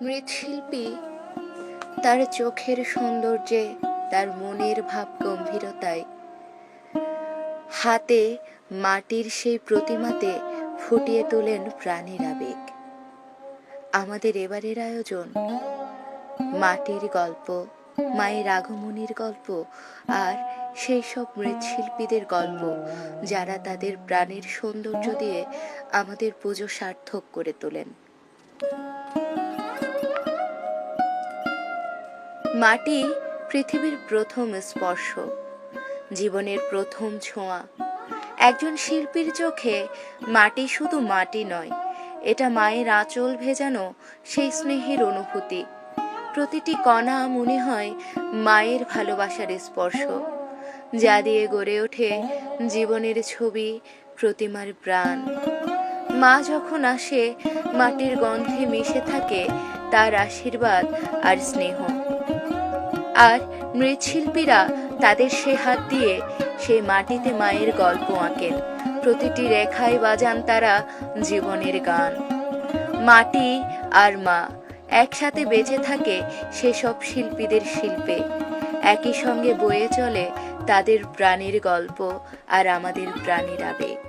মৃৎশিল্পী তার চোখের সৌন্দর্যে, তার মনের ভাব গম্ভীরতায় হাতে মাটির সেই প্রতিমাতে ফুটিয়ে তোলেন প্রাণের আবেগ। আমাদের এবারের আয়োজন মাটির গল্প, মায়ের আগমনীর গল্প, আর সেই সব মৃৎশিল্পীদের গল্প যারা তাদের প্রাণের সৌন্দর্য দিয়ে আমাদের পুজো সার্থক করে তোলেন। মাটি পৃথিবীর প্রথম স্পর্শ, জীবনের প্রথম ছোঁয়া। একজন শিল্পীর চোখে মাটি শুধু মাটি নয়, এটা মায়ের আঁচল ভেজানো সেই স্নেহের অনুভূতি। প্রতিটি কণা মনে হয় মায়ের ভালোবাসার স্পর্শ, যা দিয়ে গড়ে ওঠে জীবনের ছবি, প্রতিমার প্রাণ। মা যখন আসে, মাটির গন্ধে মিশে থাকে তার আশীর্বাদ আর স্নেহ। আর মৃৎশিল্পীরা তাদের সে হাত দিয়ে সেই মাটিতে মায়ের গল্প আঁকেন। প্রতিটি রেখায় বাজান তারা জীবনের গান। মাটি আর মা একসাথে বেঁচে থাকে সেসব শিল্পীদের শিল্পে। একই সঙ্গে বয়ে চলে তাদের প্রাণের গল্প আর আমাদের প্রাণের আবেগ।